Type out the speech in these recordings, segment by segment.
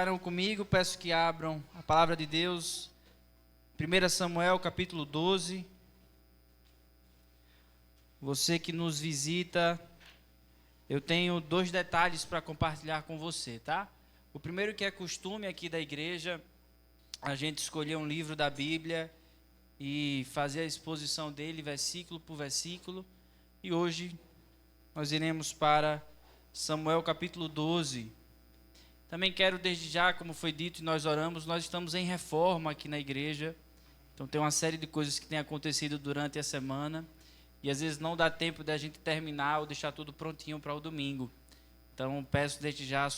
Comigo, peço que abram a palavra de Deus, 1 Samuel capítulo 12. Você que nos visita, eu tenho 2 detalhes para compartilhar com você, tá? O primeiro, que é costume aqui da igreja, a gente escolher um livro da Bíblia e fazer a exposição dele versículo por versículo. E hoje nós iremos para Samuel capítulo 12. Também quero desde já, como foi dito e nós oramos, nós estamos em reforma aqui na igreja. Então tem uma série de coisas que tem acontecido durante a semana. E às vezes não dá tempo de a gente terminar ou deixar tudo prontinho para o domingo. Então peço desde já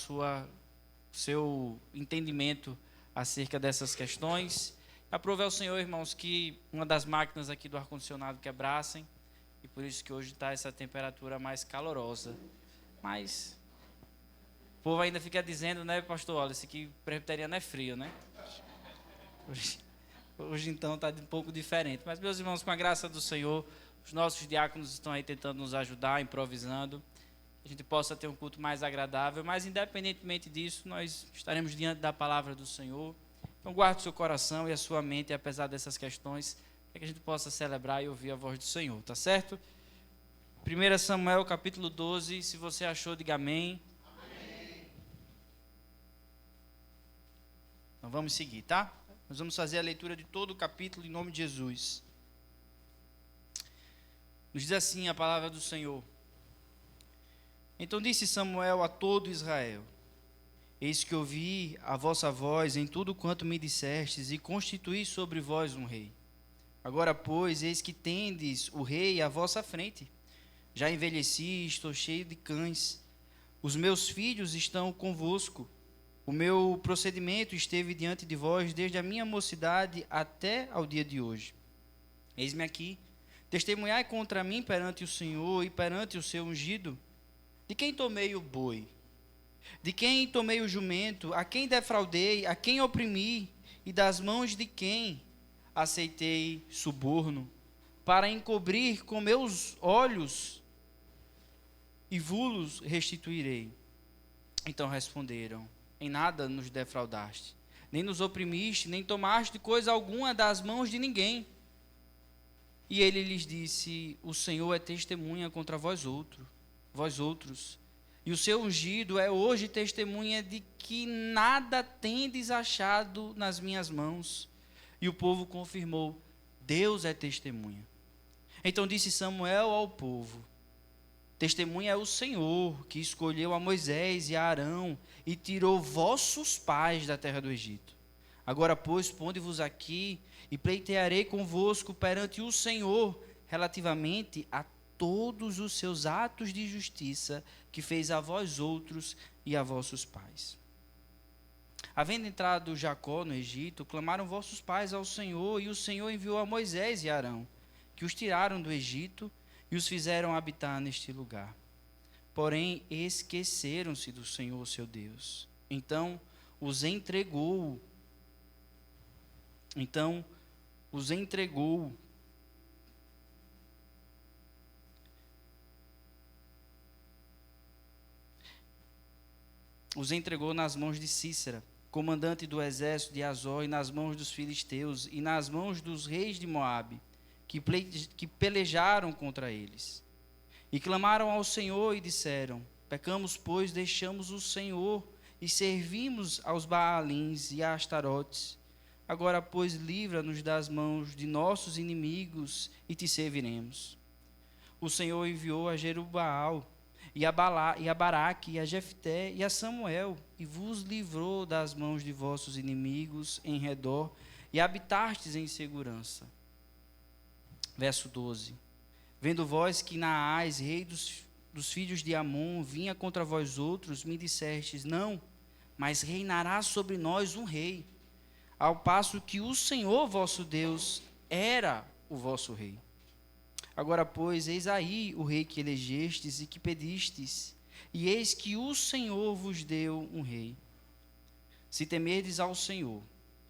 seu entendimento acerca dessas questões. Aprove ao Senhor, irmãos, que uma das máquinas aqui do ar-condicionado quebrassem. E por isso que hoje está essa temperatura mais calorosa. Mas o povo ainda fica dizendo, né, pastor, olha, esse aqui presbiteriano é frio, né? Hoje então está um pouco diferente. Mas, meus irmãos, com a graça do Senhor, os nossos diáconos estão aí tentando nos ajudar, improvisando. Que a gente possa ter um culto mais agradável. Mas, independentemente disso, nós estaremos diante da palavra do Senhor. Então, guarde o seu coração e a sua mente, apesar dessas questões, para que a gente possa celebrar e ouvir a voz do Senhor, tá certo? 1 Samuel, capítulo 12, se você achou, diga amém. Então vamos seguir, tá? Nós vamos fazer a leitura de todo o capítulo em nome de Jesus. Nos diz assim a palavra do Senhor. Então disse Samuel a todo Israel: Eis que ouvi a vossa voz em tudo quanto me dissestes, e constituí sobre vós um rei. Agora, pois, eis que tendes o rei à vossa frente. Já envelheci, estou cheio de cães. Os meus filhos estão convosco. O meu procedimento esteve diante de vós desde a minha mocidade até ao dia de hoje. Eis-me aqui, testemunhai contra mim perante o Senhor e perante o seu ungido. De quem tomei o boi? De quem tomei o jumento? A quem defraudei? A quem oprimi? E das mãos de quem aceitei suborno? Para encobrir com meus olhos e vos restituirei. Então responderam: Em nada nos defraudaste, nem nos oprimiste, nem tomaste coisa alguma das mãos de ninguém. E ele lhes disse: O Senhor é testemunha contra vós outros, e o seu ungido é hoje testemunha de que nada tendes achado nas minhas mãos. E o povo confirmou: Deus é testemunha. Então disse Samuel ao povo: Testemunha é o Senhor, que escolheu a Moisés e a Arão, e tirou vossos pais da terra do Egito. Agora, pois, ponde-vos aqui, e pleitearei convosco perante o Senhor, relativamente a todos os seus atos de justiça, que fez a vós outros e a vossos pais. Havendo entrado Jacó no Egito, clamaram vossos pais ao Senhor, e o Senhor enviou a Moisés e a Arão, que os tiraram do Egito, e os fizeram habitar neste lugar. Porém, esqueceram-se do Senhor, seu Deus. Então os entregou nas mãos de Sísera, comandante do exército de Azor, e nas mãos dos filisteus, e nas mãos dos reis de Moabe, que pelejaram contra eles. E clamaram ao Senhor e disseram: Pecamos, pois deixamos o Senhor e servimos aos Baalins e a Astarotes. Agora, pois, livra-nos das mãos de nossos inimigos e te serviremos. O Senhor enviou a Jerubaal e a Baraque e a Jefté e a Samuel, e vos livrou das mãos de vossos inimigos em redor, e habitastes em segurança. Verso 12. Vendo vós que Naás, rei dos filhos de Amon, vinha contra vós outros, me dissestes: Não, mas reinará sobre nós um rei, ao passo que o Senhor vosso Deus era o vosso rei. Agora, pois, eis aí o rei que elegestes e que pedistes, e eis que o Senhor vos deu um rei. Se temerdes ao Senhor,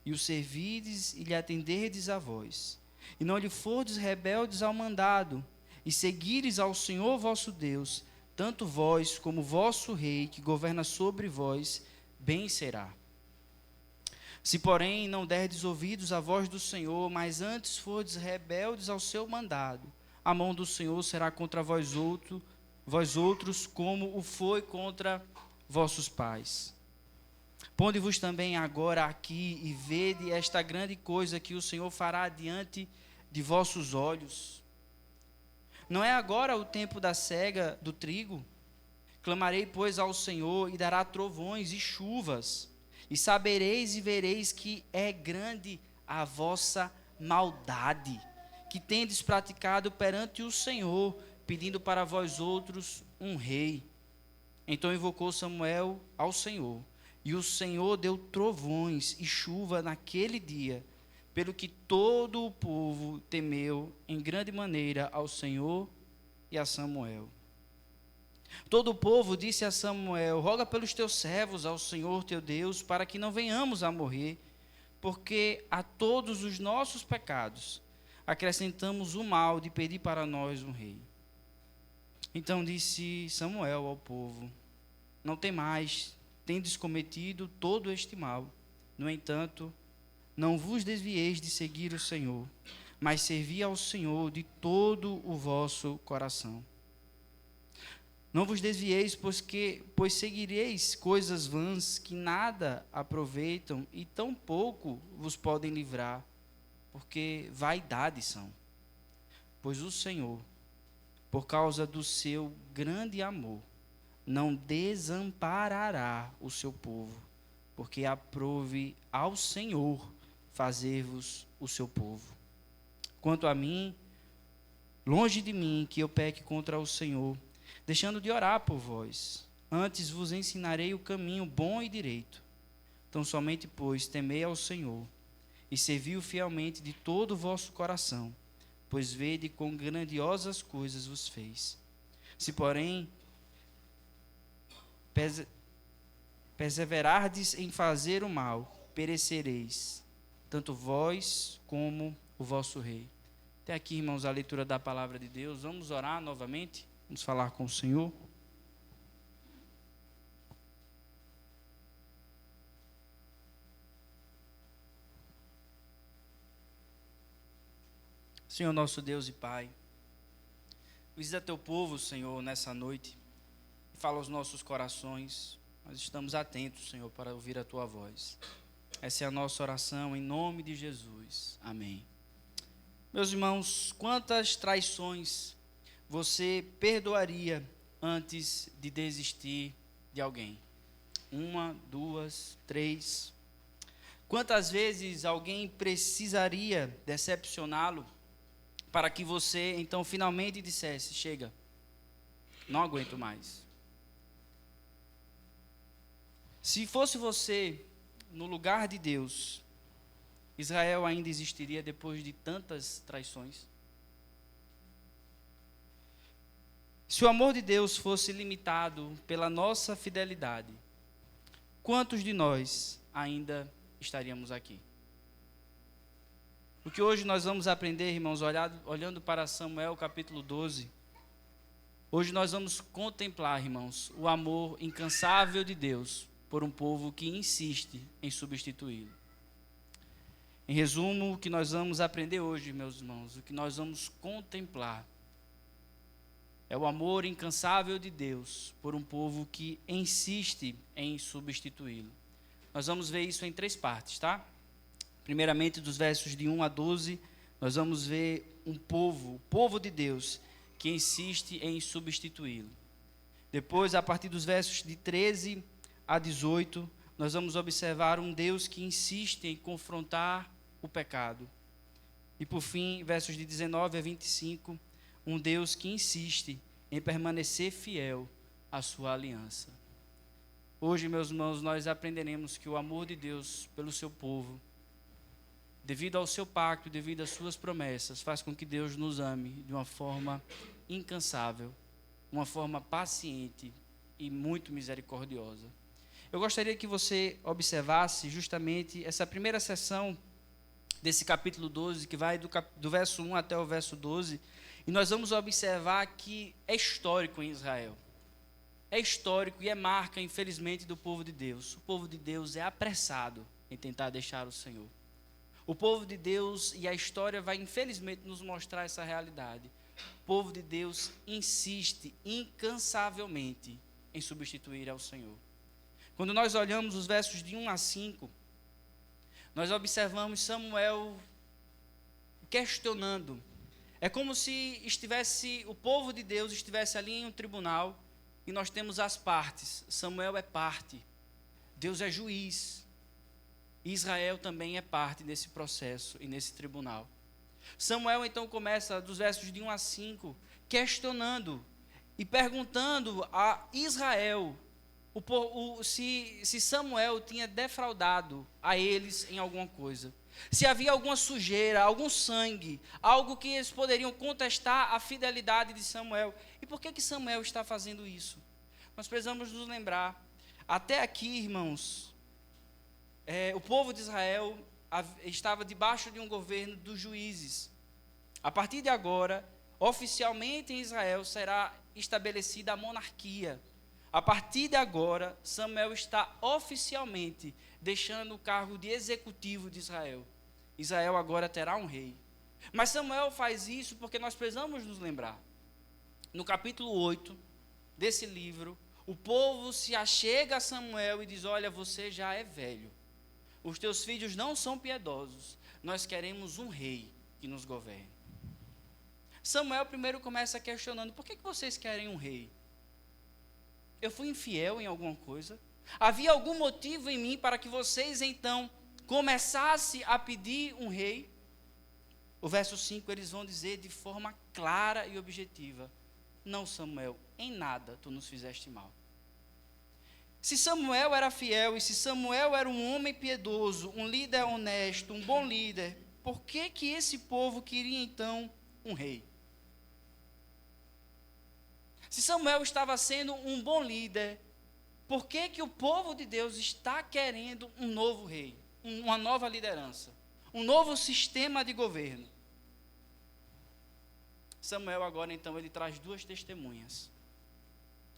e o servirdes e lhe atenderdes a vós, e não lhe fordes rebeldes ao mandado, e seguires ao Senhor vosso Deus, tanto vós como vosso rei, que governa sobre vós, bem será. Se, porém, não derdes ouvidos à voz do Senhor, mas antes fordes rebeldes ao seu mandado, a mão do Senhor será contra vós outros, como o foi contra vossos pais. Ponde-vos também agora aqui e vede esta grande coisa que o Senhor fará diante de vossos olhos. Não é agora o tempo da cega do trigo? Clamarei, pois, ao Senhor, e dará trovões e chuvas, e sabereis e vereis que é grande a vossa maldade, que tendes praticado perante o Senhor, pedindo para vós outros um rei. Então invocou Samuel ao Senhor, e o Senhor deu trovões e chuva naquele dia, pelo que todo o povo temeu em grande maneira ao Senhor e a Samuel. Todo o povo disse a Samuel: roga pelos teus servos ao Senhor teu Deus, para que não venhamos a morrer, porque a todos os nossos pecados acrescentamos o mal de pedir para nós um rei. Então disse Samuel ao povo: não temais, tendes cometido todo este mal. No entanto, não vos desvieis de seguir o Senhor, mas servi ao Senhor de todo o vosso coração. Não vos desvieis, pois seguireis coisas vãs que nada aproveitam e tão pouco vos podem livrar, porque vaidade são. Pois o Senhor, por causa do seu grande amor, não desamparará o seu povo, porque aprove ao Senhor fazer-vos o seu povo. Quanto a mim, longe de mim que eu peque contra o Senhor, deixando de orar por vós. Antes vos ensinarei o caminho bom e direito. Então somente, pois, temei ao Senhor, e servi-o fielmente de todo o vosso coração, pois vede quão grandiosas coisas vos fez. Se, porém, perseverardes em fazer o mal, perecereis, tanto vós como o vosso rei. Até aqui, irmãos, a leitura da palavra de Deus. Vamos orar novamente? Vamos falar com o Senhor. Senhor, nosso Deus e Pai, visita teu povo, Senhor, nessa noite, e fala aos nossos corações. Nós estamos atentos, Senhor, para ouvir a tua voz. Essa é a nossa oração, em nome de Jesus. Amém. Meus irmãos, quantas traições você perdoaria antes de desistir de alguém? 1, 2, 3. Quantas vezes alguém precisaria decepcioná-lo para que você então finalmente dissesse: chega, não aguento mais? Se fosse você no lugar de Deus, Israel ainda existiria depois de tantas traições? Se o amor de Deus fosse limitado pela nossa fidelidade, quantos de nós ainda estaríamos aqui? O que hoje nós vamos aprender, irmãos, olhando para Samuel capítulo 12, hoje nós vamos contemplar, irmãos, o amor incansável de Deus por um povo que insiste em substituí-lo. Em resumo, o que nós vamos aprender hoje, meus irmãos, o que nós vamos contemplar é o amor incansável de Deus por um povo que insiste em substituí-lo. Nós vamos ver isso em 3 partes, tá? Primeiramente, dos versos de 1 a 12, nós vamos ver o povo de Deus, que insiste em substituí-lo. Depois, a partir dos versos de 13 a 18, nós vamos observar um Deus que insiste em confrontar o pecado. E por fim, versos de 19 a 25, um Deus que insiste em permanecer fiel à sua aliança. Hoje, meus irmãos, nós aprenderemos que o amor de Deus pelo seu povo, devido ao seu pacto, devido às suas promessas, faz com que Deus nos ame de uma forma incansável, uma forma paciente e muito misericordiosa. Eu gostaria que você observasse justamente essa primeira seção desse capítulo 12, que vai do verso 1 até o verso 12, e nós vamos observar que é histórico em Israel. É histórico e é marca, infelizmente, do povo de Deus. O povo de Deus é apressado em tentar deixar o Senhor. O povo de Deus, e a história vai infelizmente nos mostrar essa realidade, o povo de Deus insiste incansavelmente em substituir ao Senhor. Quando nós olhamos os versos de 1 a 5, nós observamos Samuel questionando. É como se o povo de Deus estivesse ali em um tribunal e nós temos as partes. Samuel é parte, Deus é juiz, Israel também é parte desse processo e nesse tribunal. Samuel então começa dos versos de 1 a 5 questionando e perguntando a Israel se Samuel tinha defraudado a eles em alguma coisa. Se havia alguma sujeira, algum sangue, algo que eles poderiam contestar a fidelidade de Samuel. E por que Samuel está fazendo isso? Nós precisamos nos lembrar. Até aqui, irmãos, o povo de Israel estava debaixo de um governo dos juízes. A partir de agora, oficialmente em Israel será estabelecida a monarquia. A partir de agora, Samuel está oficialmente deixando o cargo de executivo de Israel. Israel agora terá um rei. Mas Samuel faz isso porque nós precisamos nos lembrar. No capítulo 8 desse livro, o povo se achega a Samuel e diz: olha, você já é velho. Os teus filhos não são piedosos. Nós queremos um rei que nos governe. Samuel primeiro começa questionando: por que vocês querem um rei? Eu fui infiel em alguma coisa? Havia algum motivo em mim para que vocês então começassem a pedir um rei? O verso 5 eles vão dizer de forma clara e objetiva: não, Samuel, em nada tu nos fizeste mal. Se Samuel era fiel e se Samuel era um homem piedoso, um líder honesto, um bom líder, por que esse povo queria então um rei? Se Samuel estava sendo um bom líder, por que o povo de Deus está querendo um novo rei, uma nova liderança, um novo sistema de governo? Samuel agora então ele traz duas testemunhas.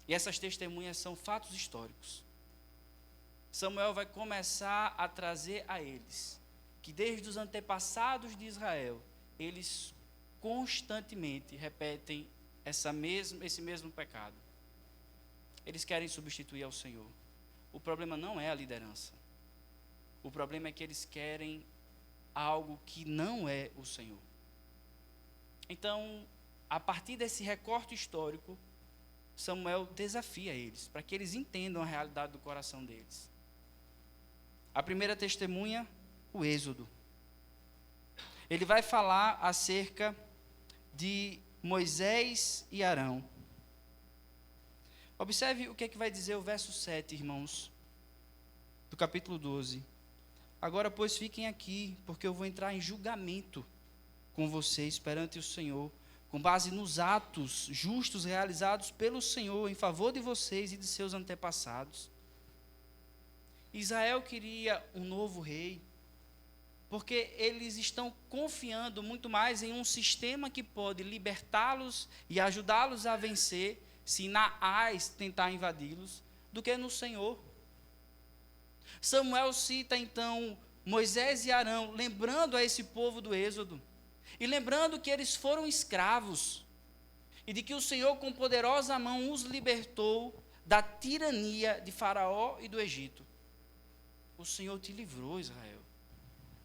E essas testemunhas são fatos históricos. Samuel vai começar a trazer a eles que desde os antepassados de Israel, eles constantemente repetem esse mesmo pecado. Eles querem substituir ao Senhor. O problema não é a liderança. O problema é que eles querem algo que não é o Senhor. Então, a partir desse recorte histórico, Samuel desafia eles, para que eles entendam a realidade do coração deles. A primeira testemunha, o Êxodo. Ele vai falar acerca de Moisés e Arão. Observe o que vai dizer o verso 7, irmãos, do capítulo 12. Agora, pois, fiquem aqui, porque eu vou entrar em julgamento com vocês perante o Senhor, com base nos atos justos realizados pelo Senhor em favor de vocês e de seus antepassados. Israel queria um novo rei, porque eles estão confiando muito mais em um sistema que pode libertá-los e ajudá-los a vencer, se Naás tentar invadi-los, do que no Senhor. Samuel cita então Moisés e Arão, lembrando a esse povo do Êxodo, e lembrando que eles foram escravos, e de que o Senhor com poderosa mão os libertou da tirania de Faraó e do Egito. O Senhor te livrou, Israel.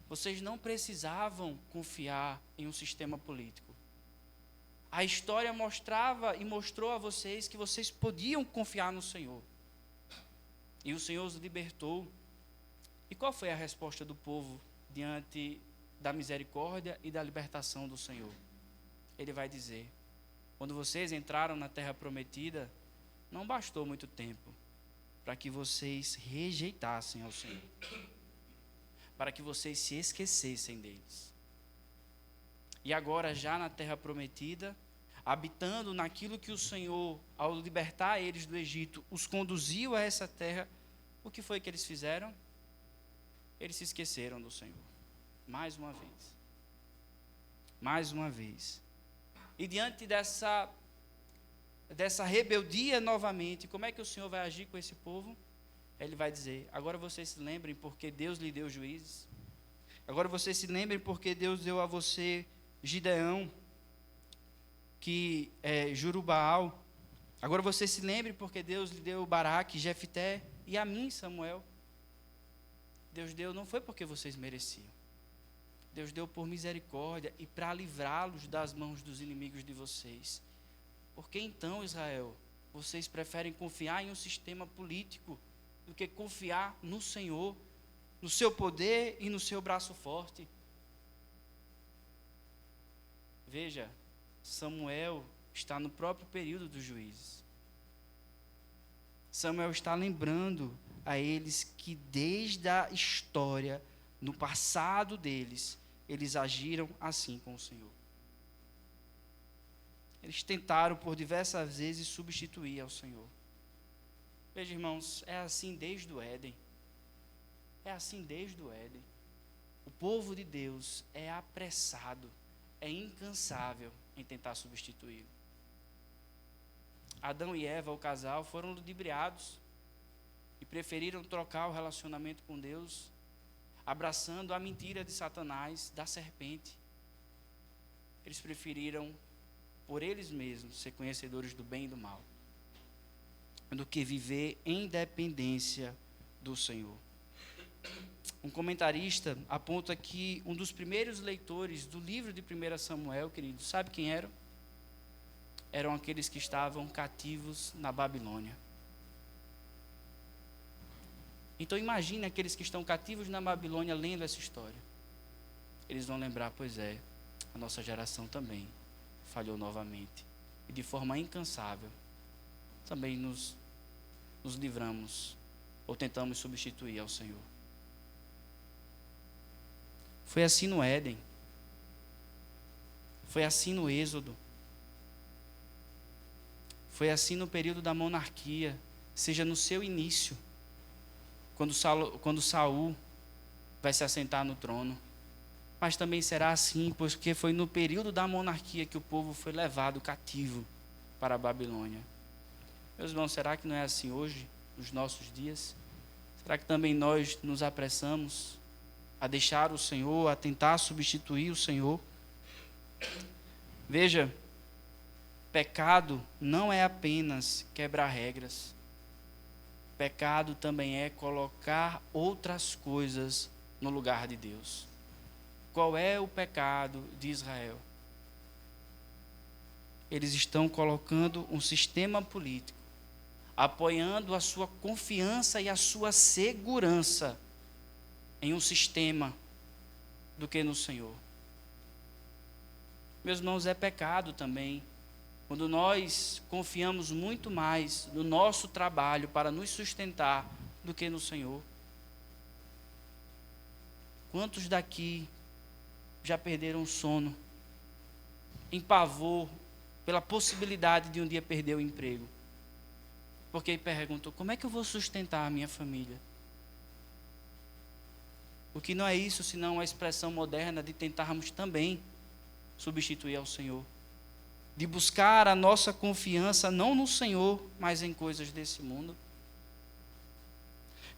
Vocês não precisavam confiar em um sistema político. A história mostrava e mostrou a vocês que vocês podiam confiar no Senhor. E o Senhor os libertou. E qual foi a resposta do povo diante da misericórdia e da libertação do Senhor? Ele vai dizer: quando vocês entraram na terra prometida, não bastou muito tempo para que vocês rejeitassem ao Senhor, para que vocês se esquecessem deles. E agora, já na terra prometida, habitando naquilo que o Senhor, ao libertar eles do Egito, os conduziu a essa terra, o que foi que eles fizeram? Eles se esqueceram do Senhor, mais uma vez. Mais uma vez. E diante dessa rebeldia novamente, como é que o Senhor vai agir com esse povo? Ele vai dizer: agora vocês se lembrem porque Deus lhe deu juízes. Agora vocês se lembrem porque Deus deu a você Gideão, que é Jurubaal. Agora vocês se lembrem porque Deus lhe deu Baraque, Jefté e a mim, Samuel. Deus deu não foi porque vocês mereciam. Deus deu por misericórdia e para livrá-los das mãos dos inimigos de vocês. Por que então, Israel, vocês preferem confiar em um sistema político do que confiar no Senhor, no seu poder e no seu braço forte? Veja, Samuel está no próprio período dos juízes. Samuel está lembrando a eles que desde a história, no passado deles, eles agiram assim com o Senhor. Eles tentaram por diversas vezes substituir ao Senhor. Veja, irmãos, é assim desde o Éden. É assim desde o Éden. O povo de Deus é apressado, é incansável em tentar substituí-lo. Adão e Eva, o casal, foram ludibriados e preferiram trocar o relacionamento com Deus, abraçando a mentira de Satanás, da serpente. Eles preferiram, por eles mesmos, ser conhecedores do bem e do mal, do que viver em dependência do Senhor. Um comentarista aponta que um dos primeiros leitores do livro de 1 Samuel, querido, sabe quem eram? Eram aqueles que estavam cativos na Babilônia. Então imagine aqueles que estão cativos na Babilônia lendo essa história. Eles vão lembrar, pois é, a nossa geração também falhou novamente. E de forma incansável, também nos livramos, ou tentamos substituir ao Senhor. Foi assim no Éden. Foi assim no Êxodo. Foi assim no período da monarquia, seja no seu início, quando Saul vai se assentar no trono. Mas também será assim, porque foi no período da monarquia que o povo foi levado cativo para a Babilônia. Meus irmãos, será que não é assim hoje, nos nossos dias? Será que também nós nos apressamos a deixar o Senhor, a tentar substituir o Senhor? Veja, pecado não é apenas quebrar regras. Pecado também é colocar outras coisas no lugar de Deus. Qual é o pecado de Israel? Eles estão colocando um sistema político, apoiando a sua confiança e a sua segurança em um sistema do que no Senhor. Meus irmãos, é pecado também quando nós confiamos muito mais no nosso trabalho para nos sustentar do que no Senhor. Quantos daqui já perderam o sono em pavor pela possibilidade de um dia perder o emprego? Porque perguntou: como é que eu vou sustentar a minha família? O que não é isso senão uma expressão moderna de tentarmos também substituir ao Senhor, de buscar a nossa confiança não no Senhor, mas em coisas desse mundo.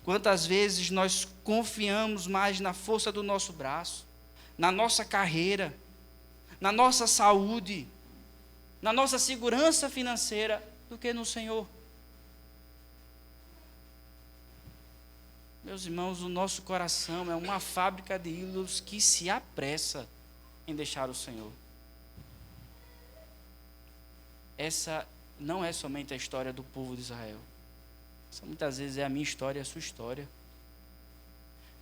Quantas vezes nós confiamos mais na força do nosso braço, na nossa carreira, na nossa saúde, na nossa segurança financeira, do que no Senhor? Meus irmãos, o nosso coração é uma fábrica de ídolos que se apressa em deixar o Senhor. Essa não é somente a história do povo de Israel. Essa muitas vezes é a minha história e a sua história.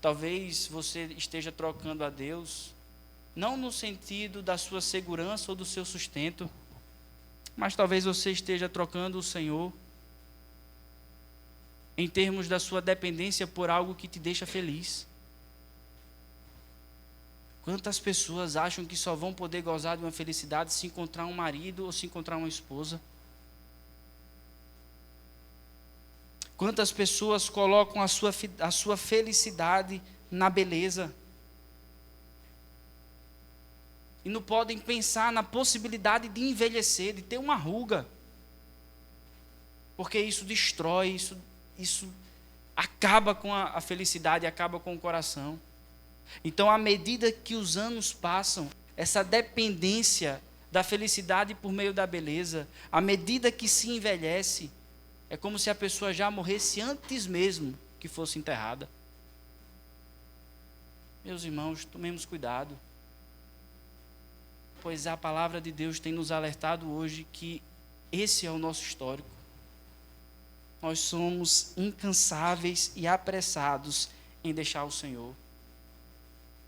Talvez você esteja trocando a Deus, não no sentido da sua segurança ou do seu sustento, mas talvez você esteja trocando o Senhor em termos da sua dependência por algo que te deixa feliz. Quantas pessoas acham que só vão poder gozar de uma felicidade se encontrar um marido ou se encontrar uma esposa? Quantas pessoas colocam a sua felicidade na beleza e não podem pensar na possibilidade de envelhecer, de ter uma ruga, porque isso destrói, isso acaba com a felicidade, acaba com o coração. Então, à medida que os anos passam, essa dependência da felicidade por meio da beleza, à medida que se envelhece, é como se a pessoa já morresse antes mesmo que fosse enterrada. Meus irmãos, tomemos cuidado, pois a palavra de Deus tem nos alertado hoje que esse é o nosso histórico. Nós somos incansáveis e apressados em deixar o Senhor.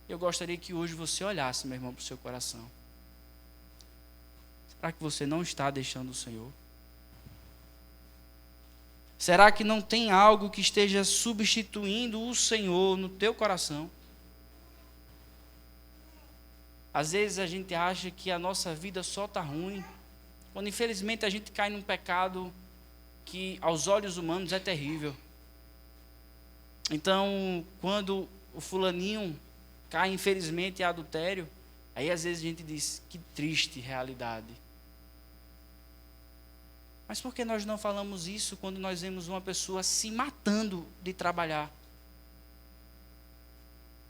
Eu gostaria que hoje você olhasse, meu irmão, para o seu coração. Será que você não está deixando o Senhor? Será que não tem algo que esteja substituindo o Senhor no teu coração? Às vezes a gente acha que a nossa vida só está ruim, quando infelizmente a gente cai num pecado que aos olhos humanos é terrível. Então, quando o fulaninho cai infelizmente em adultério, aí às vezes a gente diz, que triste realidade. Mas por que nós não falamos isso quando nós vemos uma pessoa se matando de trabalhar?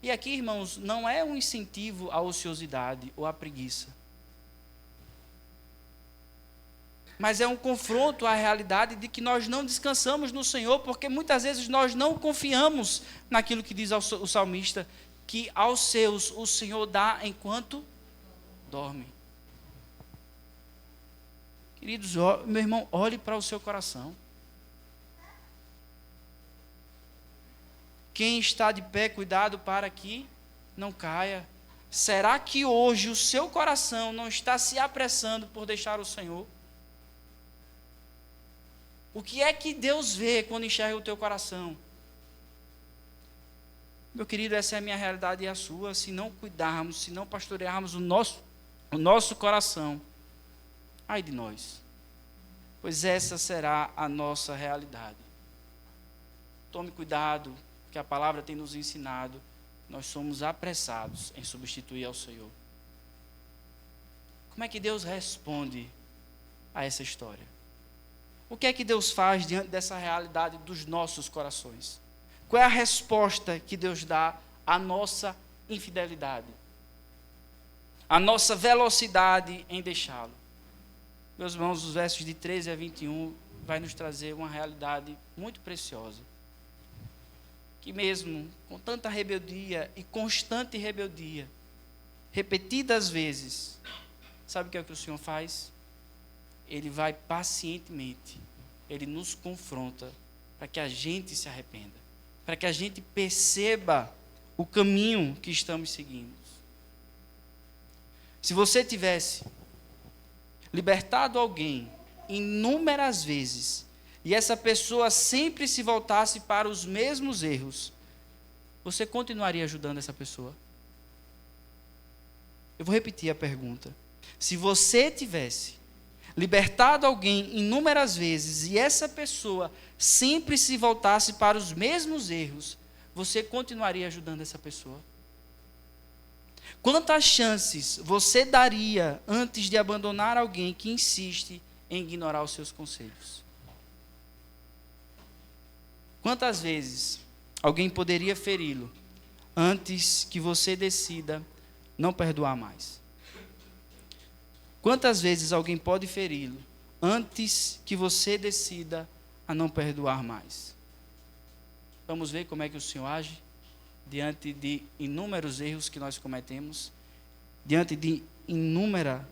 E aqui, irmãos, não é um incentivo à ociosidade ou à preguiça. Mas é um confronto à realidade de que nós não descansamos no Senhor, porque muitas vezes nós não confiamos naquilo que diz o salmista, que aos seus o Senhor dá enquanto dorme. Queridos, meu irmão, olhe para o seu coração. Quem está de pé, cuidado para que não caia. Será que hoje o seu coração não está se apressando por deixar o Senhor? O que é que Deus vê quando enxerga o teu coração? Meu querido, essa é a minha realidade e a sua. Se não cuidarmos, se não pastorearmos o nosso coração, ai de nós, pois essa será a nossa realidade. Tome cuidado, que a palavra tem nos ensinado, nós somos apressados em substituir ao Senhor. Como é que Deus responde a essa história? O que é que Deus faz diante dessa realidade dos nossos corações? Qual é a resposta que Deus dá à nossa infidelidade? A nossa velocidade em deixá-lo? Meus irmãos, os versos de 13 a 21 vai nos trazer uma realidade muito preciosa. Que mesmo com tanta rebeldia e constante rebeldia, repetidas vezes, sabe o que é que o Senhor faz? Ele vai pacientemente, Ele nos confronta para que a gente se arrependa, para que a gente perceba o caminho que estamos seguindo. Se você tivesse libertado alguém inúmeras vezes, e essa pessoa sempre se voltasse para os mesmos erros, você continuaria ajudando essa pessoa? Eu vou repetir a pergunta. Se você tivesse libertado alguém inúmeras vezes e essa pessoa sempre se voltasse para os mesmos erros, você continuaria ajudando essa pessoa? Quantas chances você daria antes de abandonar alguém que insiste em ignorar os seus conselhos? Quantas vezes alguém poderia feri-lo antes que você decida não perdoar mais? Quantas vezes alguém pode feri-lo antes que você decida a não perdoar mais? Vamos ver como é que o Senhor age diante de inúmeros erros que nós cometemos, diante de inúmeras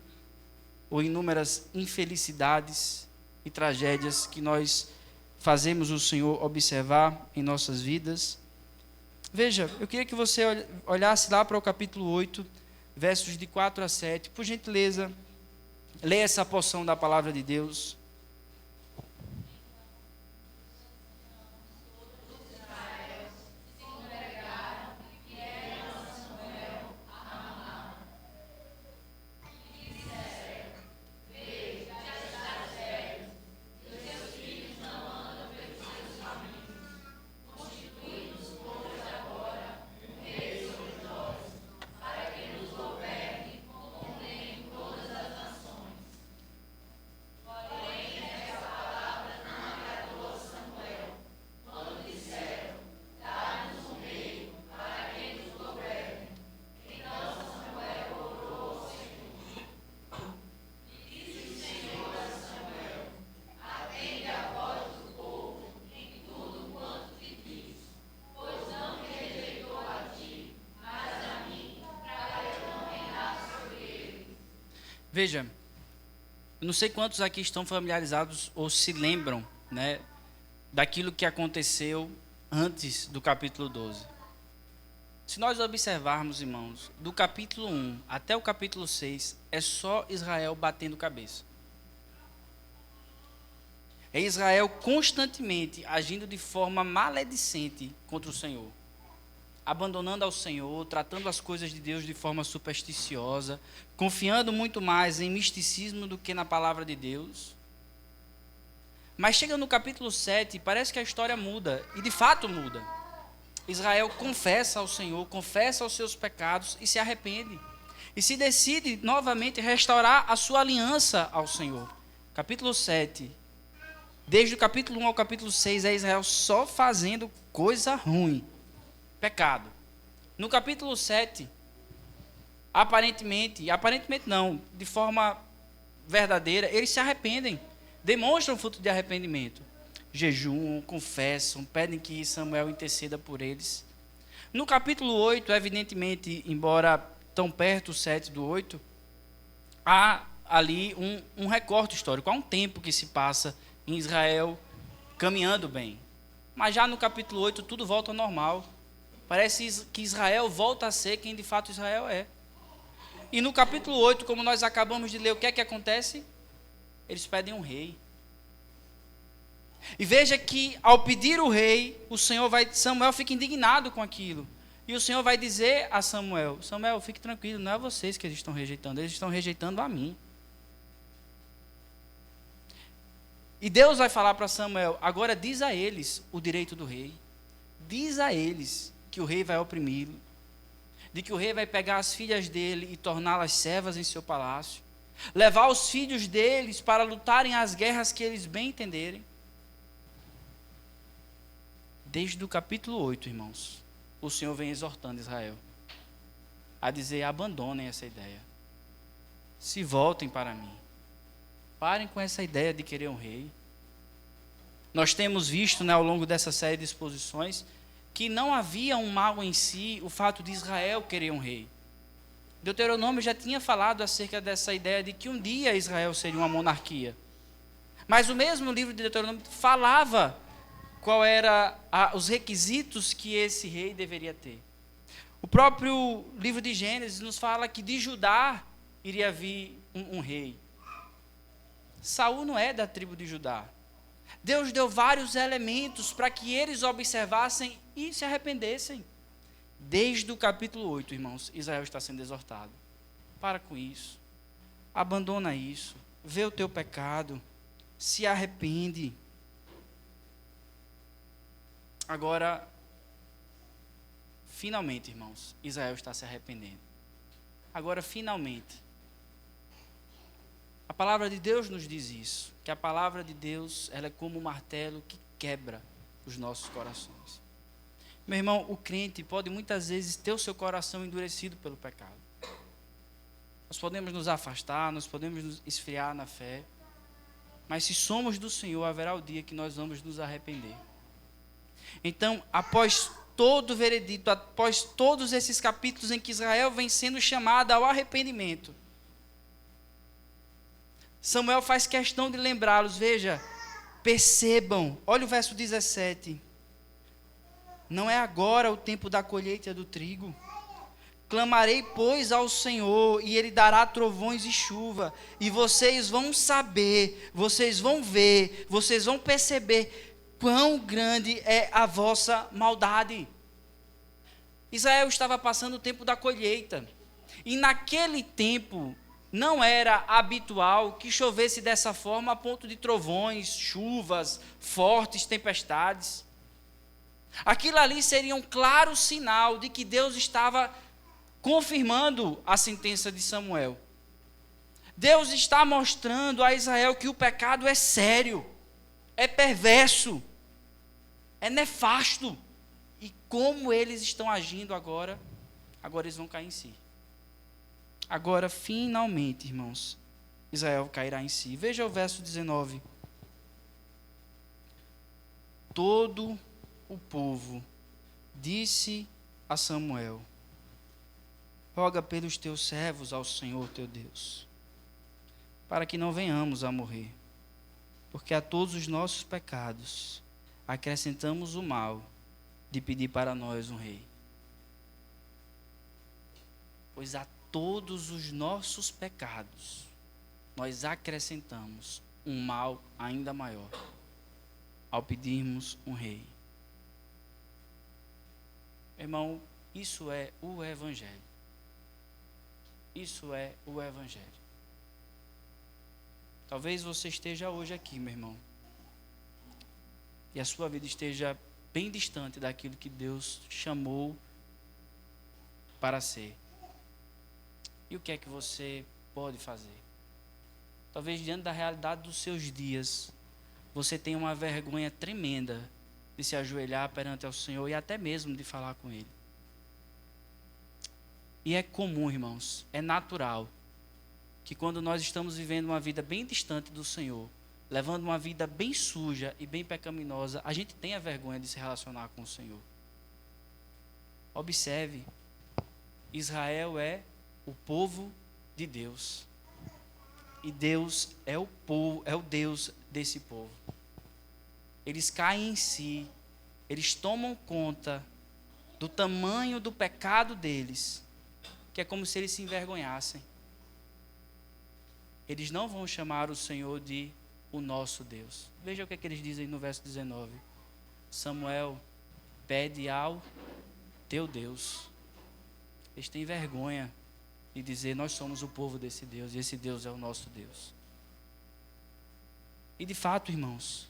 infelicidades e tragédias que nós fazemos o Senhor observar em nossas vidas. Veja, eu queria que você olhasse lá para o capítulo 8, versos de 4 a 7. Por gentileza, leia essa porção da palavra de Deus. Veja, eu não sei quantos aqui estão familiarizados ou se lembram, né, daquilo que aconteceu antes do capítulo 12. Se nós observarmos, irmãos, do capítulo 1 até o capítulo 6, é só Israel batendo cabeça. É Israel constantemente agindo de forma maledicente contra o Senhor, abandonando ao Senhor, tratando as coisas de Deus de forma supersticiosa, confiando muito mais em misticismo do que na palavra de Deus. Mas chega no capítulo 7, parece que a história muda, e de fato muda. Israel confessa ao Senhor, confessa os seus pecados e se arrepende. E se decide novamente restaurar a sua aliança ao Senhor. Capítulo 7. Desde o capítulo 1 ao capítulo 6 é Israel só fazendo coisa ruim. Pecado. No capítulo 7, aparentemente não, de forma verdadeira, eles se arrependem. Demonstram fruto de arrependimento. Jejuam, confessam, pedem que Samuel interceda por eles. No capítulo 8, evidentemente, embora tão perto o 7 do 8, há ali um recorte histórico. Há um tempo que se passa em Israel caminhando bem. Mas já no capítulo 8 tudo volta ao normal. Parece que Israel volta a ser quem de fato Israel é. E no capítulo 8, como nós acabamos de ler, o que é que acontece? Eles pedem um rei. E veja que ao pedir o rei, Samuel fica indignado com aquilo. E o Senhor vai dizer a Samuel, fique tranquilo, não é vocês que eles estão rejeitando, eles estão rejeitando a mim. E Deus vai falar para Samuel, agora diz a eles o direito do rei. Diz a eles que o rei vai oprimi-lo, de que o rei vai pegar as filhas dele e torná-las servas em seu palácio, levar os filhos deles para lutarem as guerras que eles bem entenderem. Desde o capítulo 8, irmãos, o Senhor vem exortando Israel a dizer, abandonem essa ideia. Se voltem para mim. Parem com essa ideia de querer um rei. Nós temos visto, né, ao longo dessa série de exposições, que não havia um mal em si o fato de Israel querer um rei. Deuteronômio já tinha falado acerca dessa ideia de que um dia Israel seria uma monarquia. Mas o mesmo livro de Deuteronômio falava qual era os requisitos que esse rei deveria ter. O próprio livro de Gênesis nos fala que de Judá iria vir um rei. Saul não é da tribo de Judá. Deus deu vários elementos para que eles observassem e se arrependessem. Desde o capítulo 8, irmãos, Israel está sendo exortado. Para com isso. Abandona isso. Vê o teu pecado. Se arrepende. Agora, finalmente, irmãos, Israel está se arrependendo. Agora, finalmente. A palavra de Deus nos diz isso, que a palavra de Deus, ela é como um martelo que quebra os nossos corações. Meu irmão, o crente pode muitas vezes ter o seu coração endurecido pelo pecado. Nós podemos nos afastar, nós podemos nos esfriar na fé, mas se somos do Senhor, haverá o dia que nós vamos nos arrepender. Então, após todo o veredito, após todos esses capítulos em que Israel vem sendo chamado ao arrependimento, Samuel faz questão de lembrá-los, veja, percebam, olha o verso 17, não é agora o tempo da colheita do trigo, clamarei, pois, ao Senhor, e Ele dará trovões e chuva, e vocês vão saber, vocês vão ver, vocês vão perceber quão grande é a vossa maldade. Israel estava passando o tempo da colheita, e naquele tempo não era habitual que chovesse dessa forma a ponto de trovões, chuvas, fortes tempestades. Aquilo ali seria um claro sinal de que Deus estava confirmando a sentença de Samuel. Deus está mostrando a Israel que o pecado é sério, é perverso, é nefasto. E como eles estão agindo agora eles vão cair em si. Agora, finalmente, irmãos, Israel cairá em si. Veja o verso 19. Todo o povo disse a Samuel: roga pelos teus servos ao Senhor teu Deus, para que não venhamos a morrer. Porque a todos os nossos pecados acrescentamos o mal de pedir para nós um rei. Pois a todos os nossos pecados nós acrescentamos um mal ainda maior ao pedirmos um rei. Irmão, isso é o Evangelho. Isso é o Evangelho. Talvez você esteja hoje aqui, meu irmão, e a sua vida esteja bem distante daquilo que Deus chamou para ser. E o que é que você pode fazer? Talvez diante da realidade dos seus dias, você tenha uma vergonha tremenda de se ajoelhar perante ao Senhor e até mesmo de falar com Ele. E é comum, irmãos, é natural, que quando nós estamos vivendo uma vida bem distante do Senhor, levando uma vida bem suja e bem pecaminosa, a gente tenha vergonha de se relacionar com o Senhor. Observe, Israel é o povo de Deus. E Deus é o povo, é o Deus desse povo. Eles caem em si, eles tomam conta do tamanho do pecado deles, que é como se eles se envergonhassem. Eles não vão chamar o Senhor de o nosso Deus. Veja o que é que eles dizem no verso 19. Samuel, pede ao teu Deus. Eles têm vergonha de dizer, nós somos o povo desse Deus, e esse Deus é o nosso Deus. E de fato, irmãos,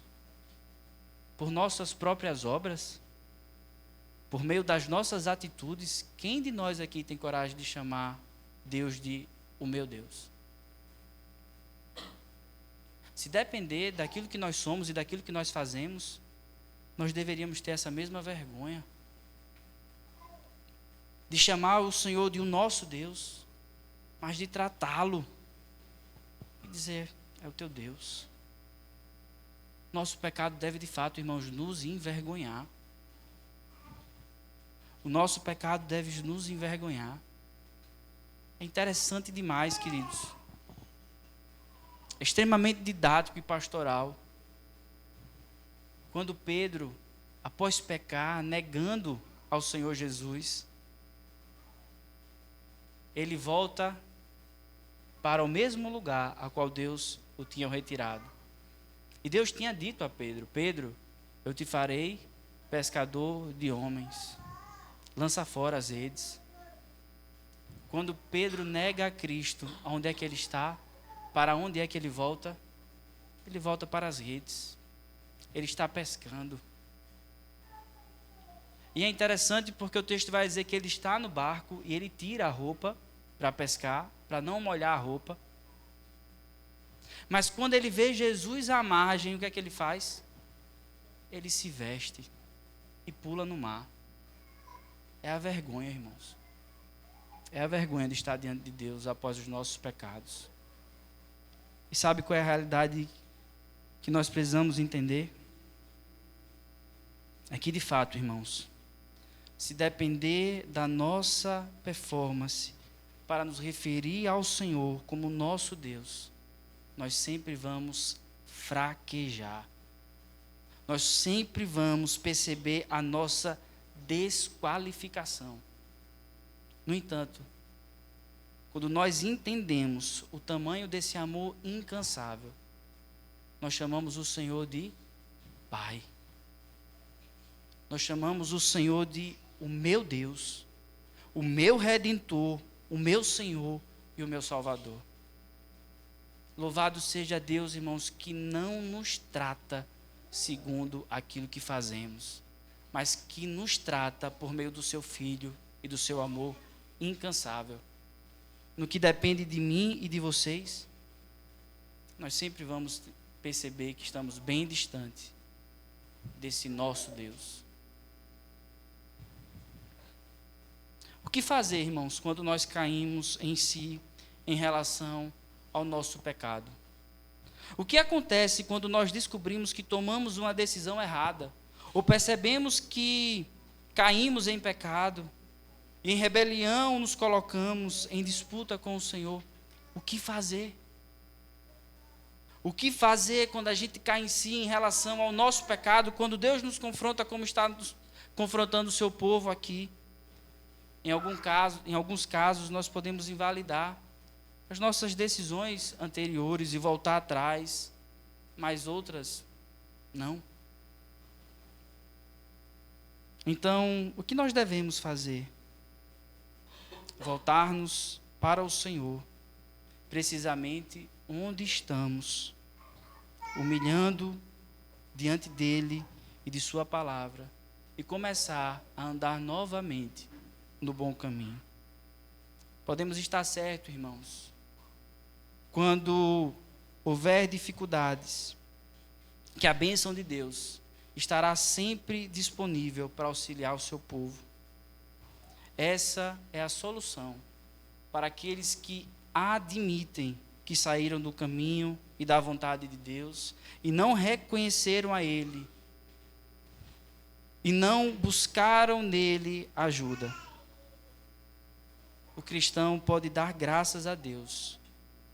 por nossas próprias obras, por meio das nossas atitudes, quem de nós aqui tem coragem de chamar Deus de o meu Deus? Se depender daquilo que nós somos e daquilo que nós fazemos, nós deveríamos ter essa mesma vergonha de chamar o Senhor de o nosso Deus, mas de tratá-lo e dizer, é o teu Deus. Nosso pecado deve de fato, irmãos, nos envergonhar. O nosso pecado deve nos envergonhar. É interessante demais, queridos. É extremamente didático e pastoral. Quando Pedro, após pecar, negando ao Senhor Jesus, ele volta para o mesmo lugar a qual Deus o tinha retirado. E Deus tinha dito a Pedro, Pedro, eu te farei pescador de homens. Lança fora as redes. Quando Pedro nega a Cristo, onde é que ele está? Para onde é que ele volta? Ele volta para as redes. Ele está pescando. E é interessante porque o texto vai dizer que ele está no barco e ele tira a roupa para pescar, para não molhar a roupa. Mas quando ele vê Jesus à margem, o que é que ele faz? Ele se veste e pula no mar. É a vergonha, irmãos. É a vergonha de estar diante de Deus após os nossos pecados. E sabe qual é a realidade que nós precisamos entender? É que de fato, irmãos, se depender da nossa performance para nos referir ao Senhor como nosso Deus, nós sempre vamos fraquejar. Nós sempre vamos perceber a nossa desqualificação. No entanto, quando nós entendemos o tamanho desse amor incansável, nós chamamos o Senhor de Pai. Nós chamamos o Senhor de o meu Deus, o meu Redentor, o meu Senhor e o meu Salvador. Louvado seja Deus, irmãos, que não nos trata segundo aquilo que fazemos, mas que nos trata por meio do seu Filho e do seu amor incansável. No que depende de mim e de vocês, nós sempre vamos perceber que estamos bem distantes desse nosso Deus. O que fazer, irmãos, quando nós caímos em si em relação ao nosso pecado? O que acontece quando nós descobrimos que tomamos uma decisão errada, ou percebemos que caímos em pecado, e em rebelião nos colocamos em disputa com o Senhor? O que fazer? O que fazer quando a gente cai em si em relação ao nosso pecado, quando Deus nos confronta como está confrontando o seu povo aqui? Em alguns casos, nós podemos invalidar as nossas decisões anteriores e voltar atrás, mas outras, não. Então, o que nós devemos fazer? Voltar-nos para o Senhor, precisamente onde estamos, humilhando diante dEle e de Sua palavra, e começar a andar novamente no bom caminho. Podemos estar certos, irmãos, quando houver dificuldades, que a bênção de Deus estará sempre disponível para auxiliar o seu povo. Essa é a solução para aqueles que admitem que saíram do caminho e da vontade de Deus e não reconheceram a Ele e não buscaram nele ajuda. O cristão pode dar graças a Deus,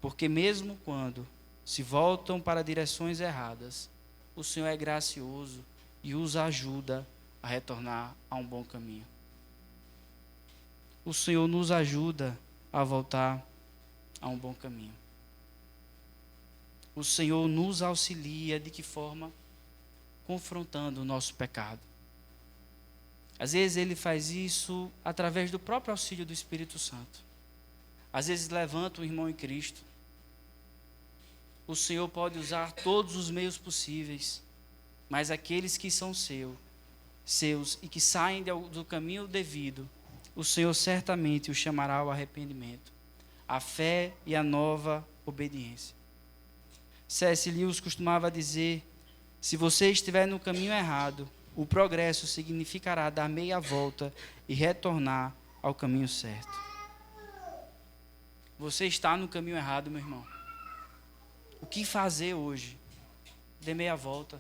porque mesmo quando se voltam para direções erradas, o Senhor é gracioso e os ajuda a retornar a um bom caminho. O Senhor nos ajuda a voltar a um bom caminho. O Senhor nos auxilia de que forma? Confrontando o nosso pecado. Às vezes Ele faz isso através do próprio auxílio do Espírito Santo. Às vezes levanta um irmão em Cristo. O Senhor pode usar todos os meios possíveis, mas aqueles que são seus e que saem do caminho devido, o Senhor certamente os chamará ao arrependimento, à fé e à nova obediência. C.S. Lewis costumava dizer: se você estiver no caminho errado, o progresso significará dar meia volta e retornar ao caminho certo. Você está no caminho errado, meu irmão. O que fazer hoje? Dê meia volta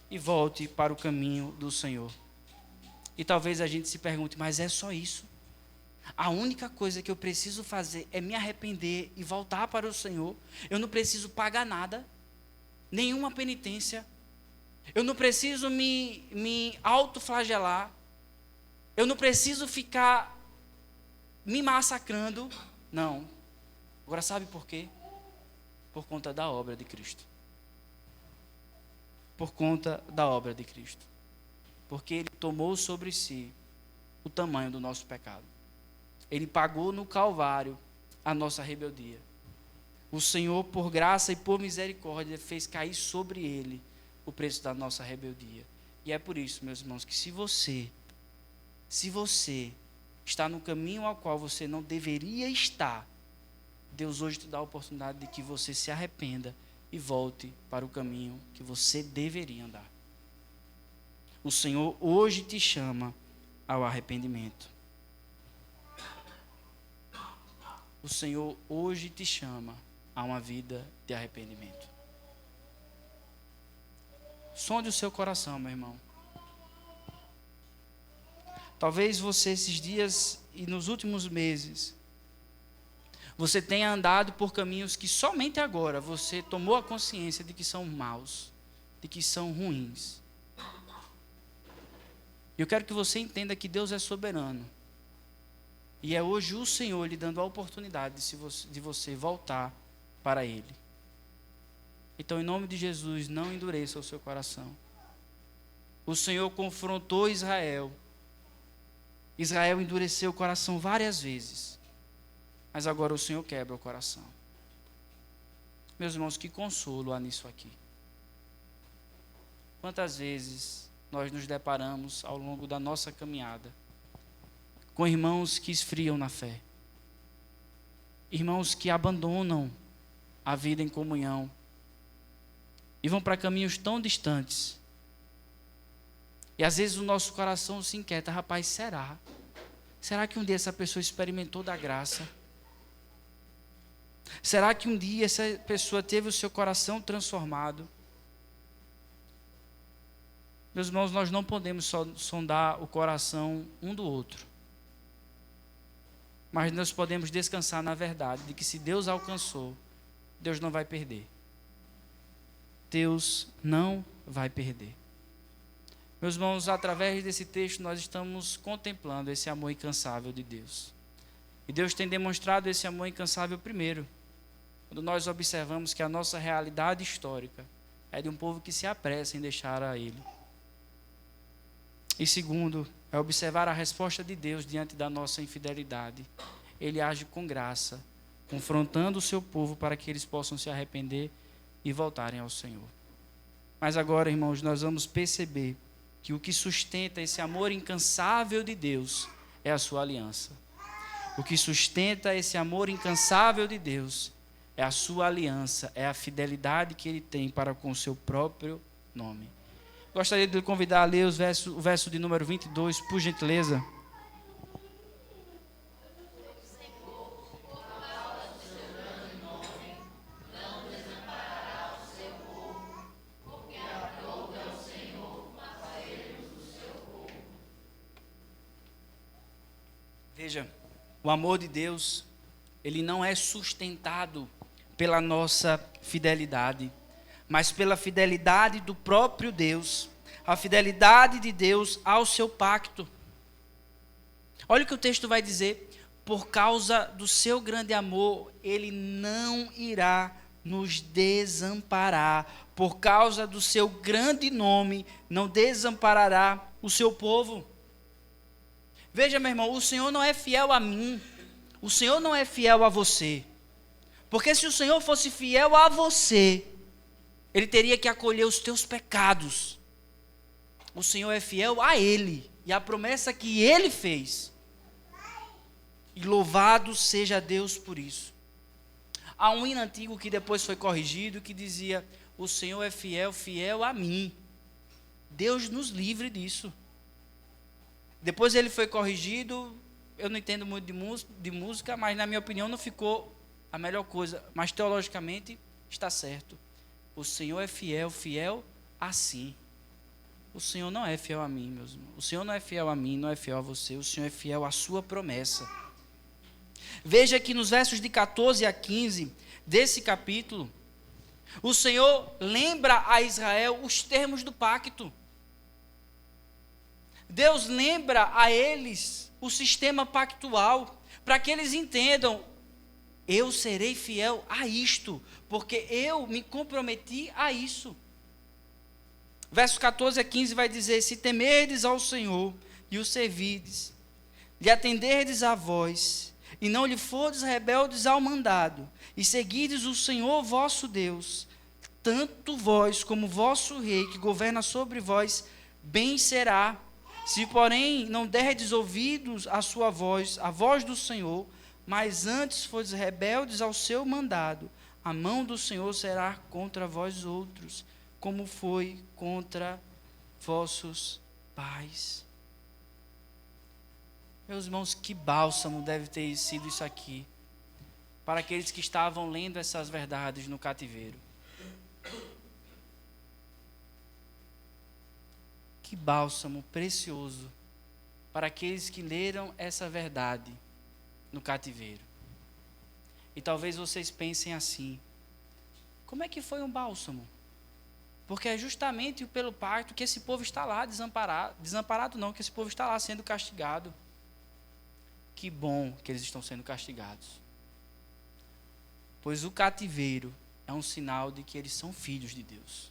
e volte para o caminho do Senhor. E talvez a gente se pergunte: mas é só isso? A única coisa que eu preciso fazer é me arrepender e voltar para o Senhor? Eu não preciso pagar nada, nenhuma penitência. Eu não preciso me autoflagelar. Eu não preciso ficar me massacrando. Não. Agora sabe por quê? Por conta da obra de Cristo. Por conta da obra de Cristo. Porque Ele tomou sobre si o tamanho do nosso pecado. Ele pagou no Calvário a nossa rebeldia. O Senhor, por graça e por misericórdia, fez cair sobre Ele o preço da nossa rebeldia. E é por isso, meus irmãos, que se você está no caminho ao qual você não deveria estar, Deus hoje te dá a oportunidade de que você se arrependa e volte para o caminho que você deveria andar. O Senhor hoje te chama ao arrependimento. O Senhor hoje te chama a uma vida de arrependimento. Sonde o seu coração, meu irmão. Talvez você esses dias e nos últimos meses, você tenha andado por caminhos que somente agora você tomou a consciência de que são maus, de que são ruins. Eu quero que você entenda que Deus é soberano. E é hoje o Senhor lhe dando a oportunidade de você voltar para Ele. Então, em nome de Jesus, não endureça o seu coração. O Senhor confrontou Israel. Israel endureceu o coração várias vezes. Mas agora o Senhor quebra o coração. Meus irmãos, que consolo há nisso aqui. Quantas vezes nós nos deparamos ao longo da nossa caminhada com irmãos que esfriam na fé. Irmãos que abandonam a vida em comunhão e vão para caminhos tão distantes. E às vezes o nosso coração se inquieta: rapaz, será? Será que um dia essa pessoa experimentou da graça? Será que um dia essa pessoa teve o seu coração transformado? Meus irmãos, nós não podemos só sondar o coração um do outro. Mas nós podemos descansar na verdade de que se Deus alcançou, Deus não vai perder. Deus não vai perder. Meus irmãos, através desse texto nós estamos contemplando esse amor incansável de Deus. E Deus tem demonstrado esse amor incansável primeiro, quando nós observamos que a nossa realidade histórica é de um povo que se apressa em deixar a Ele. E segundo, é observar a resposta de Deus diante da nossa infidelidade. Ele age com graça, confrontando o seu povo para que eles possam se arrepender e voltarem ao Senhor. Mas agora, irmãos, nós vamos perceber que o que sustenta esse amor incansável de Deus é a sua aliança. O que sustenta esse amor incansável de Deus é a sua aliança, é a fidelidade que Ele tem para com o seu próprio nome. Gostaria de lhe convidar a ler o verso de número 22, por gentileza. Veja, o amor de Deus, ele não é sustentado pela nossa fidelidade, mas pela fidelidade do próprio Deus, a fidelidade de Deus ao seu pacto. Olha o que o texto vai dizer: por causa do seu grande amor, Ele não irá nos desamparar, por causa do seu grande nome, não desamparará o seu povo. Veja, meu irmão, o Senhor não é fiel a mim, o Senhor não é fiel a você, porque se o Senhor fosse fiel a você, Ele teria que acolher os teus pecados. O Senhor é fiel a Ele e a promessa que Ele fez. E louvado seja Deus por isso. Há um hino antigo que depois foi corrigido, que dizia: o Senhor é fiel, fiel a mim. Deus nos livre disso. Depois ele foi corrigido. Eu não entendo muito de música, mas na minha opinião não ficou a melhor coisa. Mas teologicamente está certo. O Senhor é fiel, fiel assim. O Senhor não é fiel a mim, meus irmãos. O Senhor não é fiel a mim, não é fiel a você. O Senhor é fiel à sua promessa. Veja que nos versos de 14 a 15 desse capítulo, o Senhor lembra a Israel os termos do pacto. Deus lembra a eles o sistema pactual, para que eles entendam: eu serei fiel a isto, porque eu me comprometi a isso. Versos 14 a 15 vai dizer: se temerdes ao Senhor e o servirdes, lhe atenderdes a voz, e não lhe fordes rebeldes ao mandado, e seguirdes o Senhor vosso Deus, tanto vós como vosso rei, que governa sobre vós, bem será. Se, porém, não derdes ouvidos à sua voz, a voz do Senhor, mas antes fordes rebeldes ao seu mandado, a mão do Senhor será contra vós outros, como foi contra vossos pais. Meus irmãos, que bálsamo deve ter sido isso aqui para aqueles que estavam lendo essas verdades no cativeiro. Que bálsamo precioso para aqueles que leram essa verdade no cativeiro. E talvez vocês pensem assim: como é que foi um bálsamo? Porque é justamente pelo pacto que esse povo está lá desamparado não, que esse povo está lá sendo castigado. Que bom que eles estão sendo castigados, pois o cativeiro é um sinal de que eles são filhos de Deus.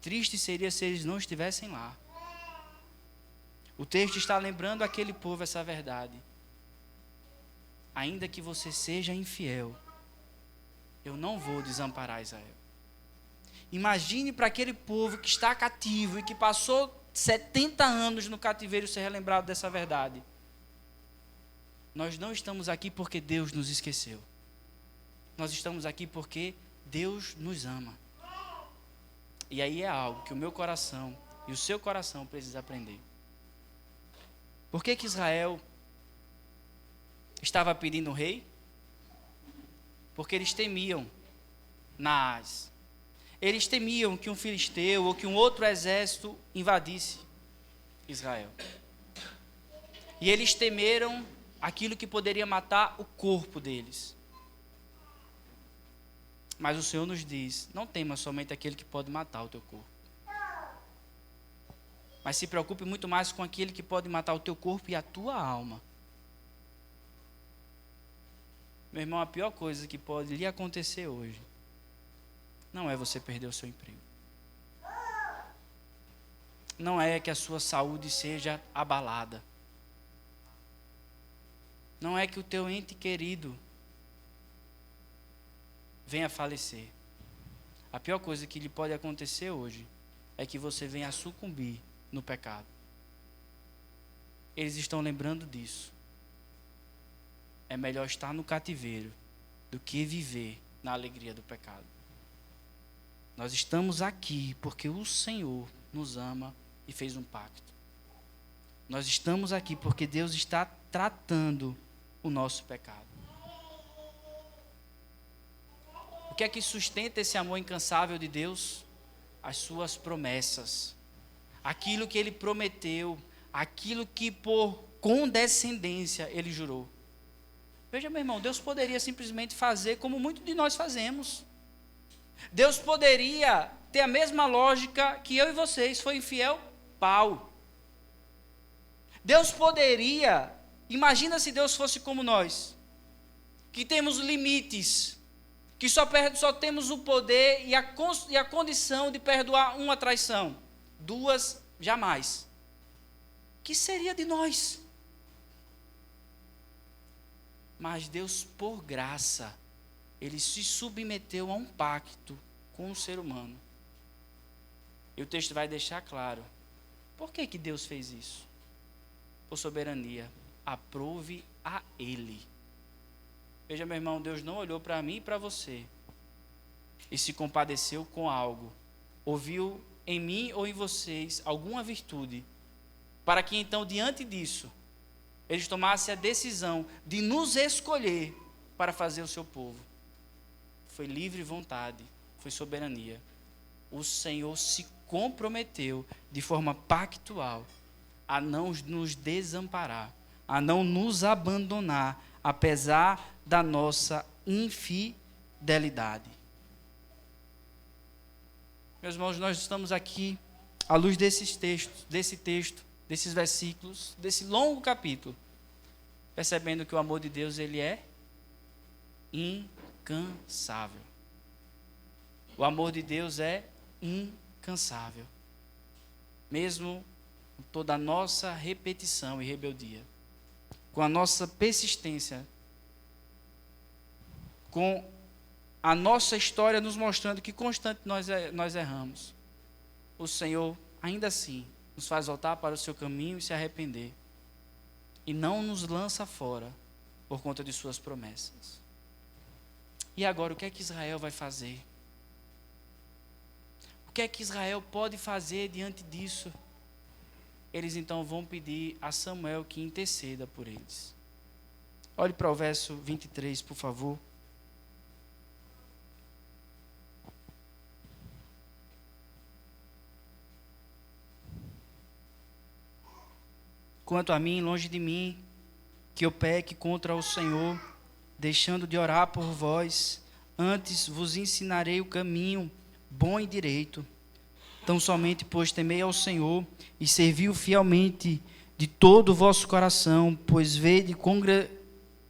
Triste seria se eles não estivessem lá. O texto está lembrando aquele povo essa verdade: ainda que você seja infiel, eu não vou desamparar Israel. Imagine para aquele povo que está cativo e que passou 70 anos no cativeiro ser relembrado dessa verdade. Nós não estamos aqui porque Deus nos esqueceu. Nós estamos aqui porque Deus nos ama. E aí é algo que o meu coração e o seu coração precisam aprender. Por que Israel estava pedindo um rei? Porque eles temiam Naás. Eles temiam que um filisteu ou que um outro exército invadisse Israel. E eles temeram aquilo que poderia matar o corpo deles. Mas o Senhor nos diz: não tema somente aquele que pode matar o teu corpo, mas se preocupe muito mais com aquele que pode matar o teu corpo e a tua alma. Meu irmão, a pior coisa que pode lhe acontecer hoje não é você perder o seu emprego. Não é que a sua saúde seja abalada. Não é que o teu ente querido venha a falecer. A pior coisa que lhe pode acontecer hoje é que você venha a sucumbir no pecado. Eles estão lembrando disso. É melhor estar no cativeiro do que viver na alegria do pecado. Nós estamos aqui porque o Senhor nos ama e fez um pacto. Nós estamos aqui porque Deus está tratando o nosso pecado. O que é que sustenta esse amor incansável de Deus? As suas promessas. Aquilo que Ele prometeu, aquilo que por condescendência Ele jurou. Veja, meu irmão, Deus poderia simplesmente fazer como muitos de nós fazemos. Deus poderia ter a mesma lógica que eu e vocês, foi infiel, pau. Deus poderia, imagina se Deus fosse como nós, que temos limites, que só temos o poder e a condição de perdoar uma traição, 2 jamais. Que seria de nós? Mas Deus, por graça, Ele se submeteu a um pacto com o ser humano. E o texto vai deixar claro. Por que Deus fez isso? Por soberania. Aprove a Ele. Veja, meu irmão, Deus não olhou para mim e para você e se compadeceu com algo. Ouviu em mim ou em vocês alguma virtude, para que então, diante disso, Ele tomasse a decisão de nos escolher para fazer o seu povo. Foi livre vontade, foi soberania. O Senhor se comprometeu de forma pactual a não nos desamparar, a não nos abandonar, apesar da nossa infidelidade. Meus irmãos, nós estamos aqui à luz desses textos, desses versículos, desse longo capítulo, percebendo que o amor de Deus, ele é incansável. O amor de Deus é incansável. Mesmo com toda a nossa repetição e rebeldia, com a nossa persistência, com a nossa história nos mostrando que constante nós erramos, o Senhor, ainda assim, nos faz voltar para o seu caminho e se arrepender. E não nos lança fora por conta de suas promessas. E agora, o que é que Israel vai fazer? O que é que Israel pode fazer diante disso? Eles então vão pedir a Samuel que interceda por eles. Olhe para o verso 23, por favor. Quanto a mim, longe de mim, que eu peque contra o Senhor, deixando de orar por vós, antes vos ensinarei o caminho bom e direito. Tão somente, pois, temei ao Senhor e servi-o fielmente de todo o vosso coração, pois vede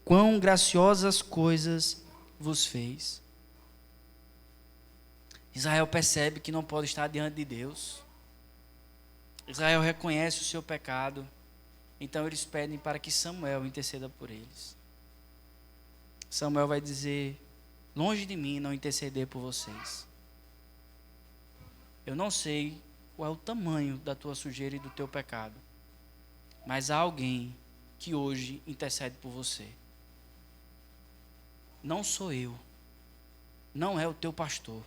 quão graciosas coisas vos fez. Israel percebe que não pode estar diante de Deus. Israel reconhece o seu pecado. Então eles pedem para que Samuel interceda por eles. Samuel vai dizer: longe de mim não interceder por vocês. Eu não sei qual é o tamanho da tua sujeira e do teu pecado, mas há alguém que hoje intercede por você. Não sou eu, não é o teu pastor.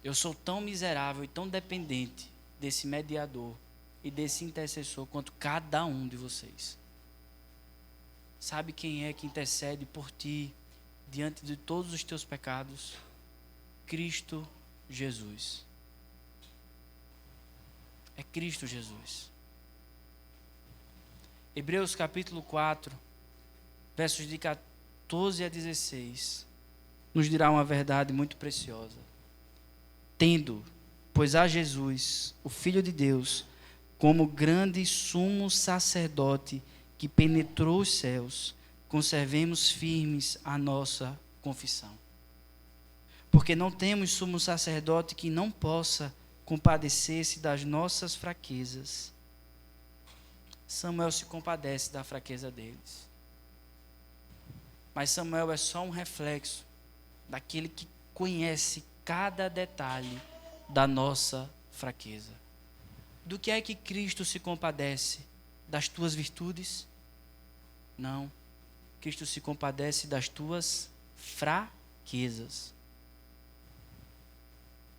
Eu sou tão miserável e tão dependente desse mediador e desse intercessor quanto cada um de vocês. Sabe quem é que intercede por ti diante de todos os teus pecados? Cristo Jesus. É Cristo Jesus. Hebreus capítulo 4, versos 14 a 16, nos dirá uma verdade muito preciosa. Tendo, pois, a Jesus, o Filho de Deus, como grande sumo sacerdote que penetrou os céus, conservemos firmes a nossa confissão. Porque não temos sumo sacerdote que não possa compadecer-se das nossas fraquezas. Samuel se compadece da fraqueza deles. Mas Samuel é só um reflexo daquele que conhece cada detalhe da nossa fraqueza. Do que é que Cristo se compadece? Das tuas virtudes? Não. Cristo se compadece das tuas fraquezas.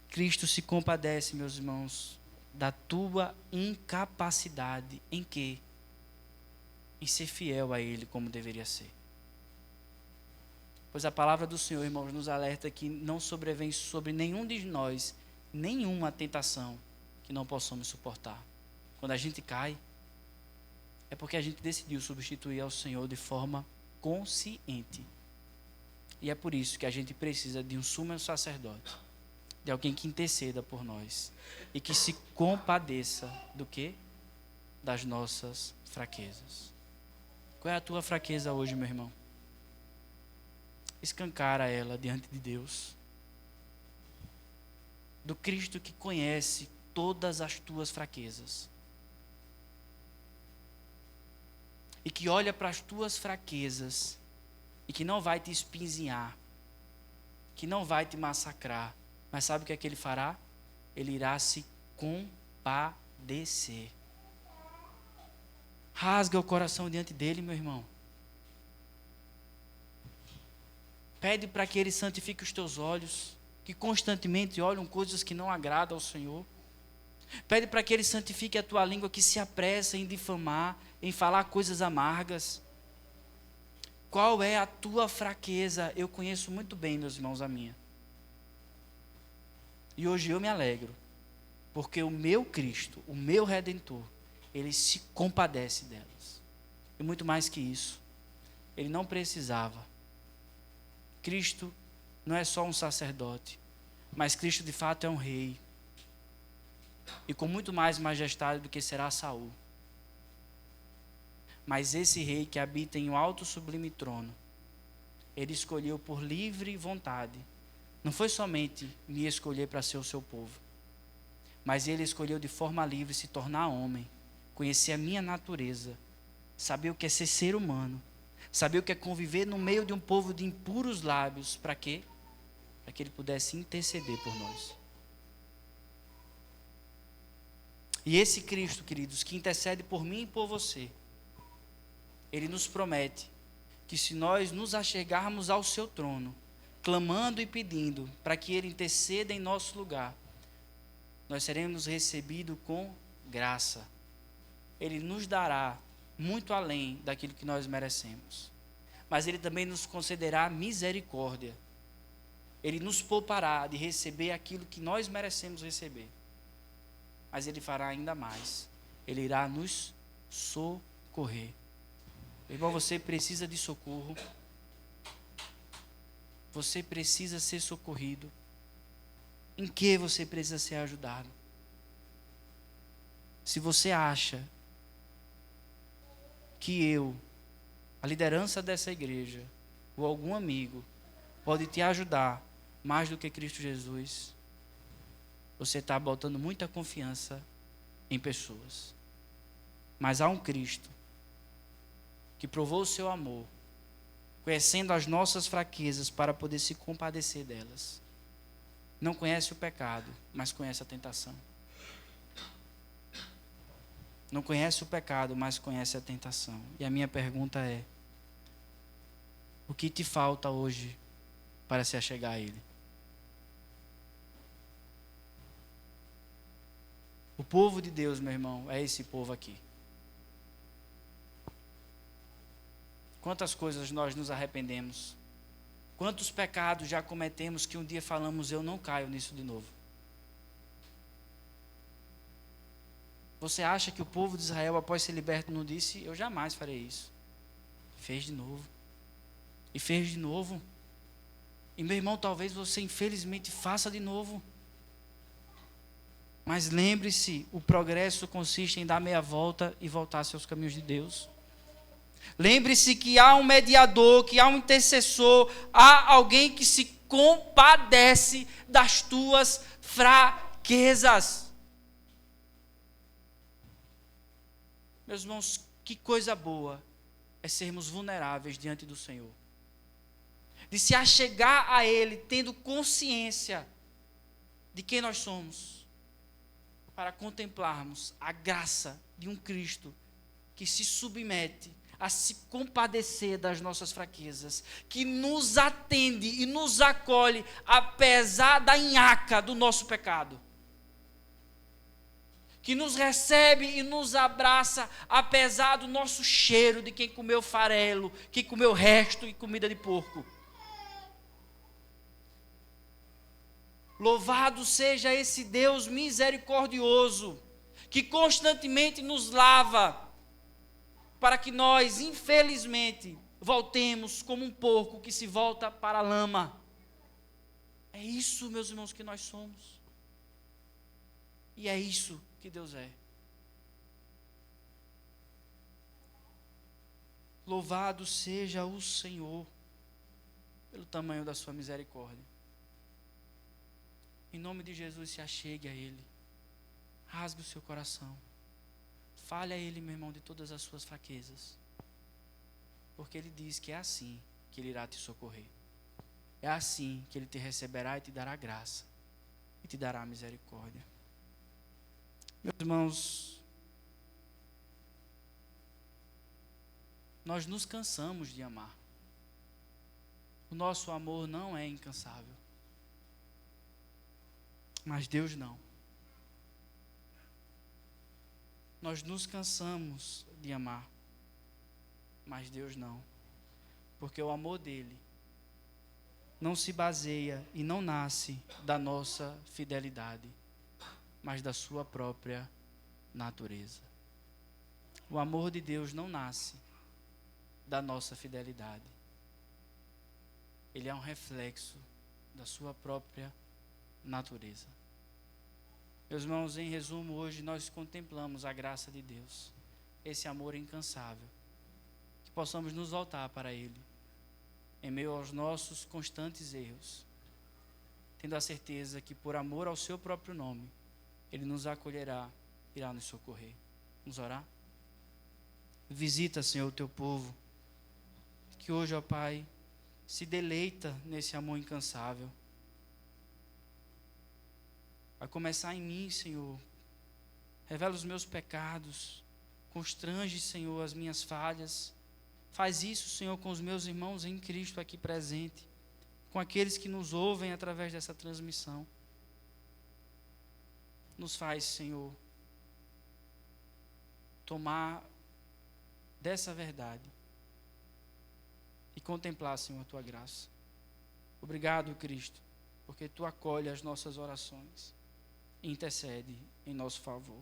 Cristo se compadece, meus irmãos, da tua incapacidade. Em quê? Em ser fiel a Ele como deveria ser. Pois a palavra do Senhor, irmãos, nos alerta que não sobrevém sobre nenhum de nós nenhuma tentação que não possamos suportar. Quando a gente cai, é porque a gente decidiu substituir ao Senhor de forma consciente. E é por isso que a gente precisa de um sumo sacerdote, de alguém que interceda por nós e que se compadeça do quê? Das nossas fraquezas. Qual é a tua fraqueza hoje, meu irmão? Escancara ela diante de Deus, do Cristo que conhece todas as tuas fraquezas e que olha para as tuas fraquezas e que não vai te espinzinhar, que não vai te massacrar, mas sabe o que é que Ele fará? Ele irá se compadecer. Rasga o coração diante dEle, meu irmão. Pede para que Ele santifique os teus olhos, que constantemente olham coisas que não agradam ao Senhor. Pede para que Ele santifique a tua língua, que se apressa em difamar, em falar coisas amargas. Qual é a tua fraqueza? Eu conheço muito bem, meus irmãos, a minha. E hoje eu me alegro, porque o meu Cristo, o meu Redentor, Ele se compadece delas. E muito mais que isso, Ele não precisava. Cristo não é só um sacerdote, mas Cristo de fato é um rei. E com muito mais majestade do que será Saul. Mas esse rei que habita em um alto sublime trono, Ele escolheu por livre vontade. Não foi somente me escolher para ser o seu povo, mas Ele escolheu de forma livre se tornar homem, conhecer a minha natureza, saber o que é ser humano, saber o que é conviver no meio de um povo de impuros lábios. Para quê? Para que Ele pudesse interceder por nós. E esse Cristo, queridos, que intercede por mim e por você, Ele nos promete que se nós nos achegarmos ao seu trono, clamando e pedindo para que Ele interceda em nosso lugar, nós seremos recebidos com graça. Ele nos dará muito além daquilo que nós merecemos. Mas Ele também nos concederá misericórdia. Ele nos poupará de receber aquilo que nós merecemos receber. Mas Ele fará ainda mais. Ele irá nos socorrer. Irmão, você precisa de socorro. Você precisa ser socorrido. Em que você precisa ser ajudado? Se você acha que a liderança dessa igreja, ou algum amigo, pode te ajudar mais do que Cristo Jesus, você está botando muita confiança em pessoas. Mas há um Cristo que provou o seu amor, conhecendo as nossas fraquezas para poder se compadecer delas. Não conhece o pecado, mas conhece a tentação. Não conhece o pecado, mas conhece a tentação. E a minha pergunta é: o que te falta hoje para se achegar a Ele? O povo de Deus, meu irmão, é esse povo aqui. Quantas coisas nós nos arrependemos? Quantos pecados já cometemos que um dia falamos, eu não caio nisso de novo? Você acha que o povo de Israel, após ser liberto, não disse, eu jamais farei isso? Fez de novo. e fez de novo. E meu irmão, talvez você infelizmente faça de novo. Mas lembre-se, o progresso consiste em dar meia volta e voltar aos seus caminhos de Deus. Lembre-se que há um mediador, que há um intercessor, há alguém que se compadece das tuas fraquezas. Meus irmãos, que coisa boa é sermos vulneráveis diante do Senhor. De se achegar a Ele, tendo consciência de quem nós somos, para contemplarmos a graça de um Cristo que se submete a se compadecer das nossas fraquezas, que nos atende e nos acolhe, apesar da nhaca do nosso pecado, que nos recebe e nos abraça, apesar do nosso cheiro de quem comeu farelo, que comeu resto e comida de porco. Louvado seja esse Deus misericordioso, que constantemente nos lava, para que nós, infelizmente, voltemos como um porco que se volta para a lama. É isso, meus irmãos, que nós somos. E é isso que Deus é. Louvado seja o Senhor pelo tamanho da sua misericórdia. Em nome de Jesus, se achegue a Ele. Rasgue o seu coração. Fale a Ele, meu irmão, de todas as suas fraquezas. Porque Ele diz que é assim que Ele irá te socorrer. É assim que Ele te receberá e te dará graça. E te dará misericórdia. Meus irmãos, nós nos cansamos de amar. O nosso amor não é incansável. Mas Deus não. Nós nos cansamos de amar, mas Deus não. Porque o amor dele não se baseia e não nasce da nossa fidelidade, mas da sua própria natureza. O amor de Deus não nasce da nossa fidelidade. Ele é um reflexo da sua própria natureza. Meus irmãos, em resumo, hoje nós contemplamos a graça de Deus, esse amor incansável, que possamos nos voltar para Ele, em meio aos nossos constantes erros, tendo a certeza que por amor ao seu próprio nome, Ele nos acolherá, irá nos socorrer. Vamos orar? Visita, Senhor, o teu povo, que hoje, ó Pai, se deleita nesse amor incansável. Vai começar em mim, Senhor. Revela os meus pecados. Constrange, Senhor, as minhas falhas. Faz isso, Senhor, com os meus irmãos em Cristo aqui presente. Com aqueles que nos ouvem através dessa transmissão. Nos faz, Senhor, tomar dessa verdade e contemplar, Senhor, a tua graça. Obrigado, Cristo, porque tu acolhe as nossas orações. Intercede em nosso favor.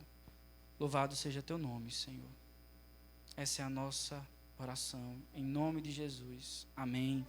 Louvado seja teu nome, Senhor. Essa é a nossa oração, em nome de Jesus. Amém.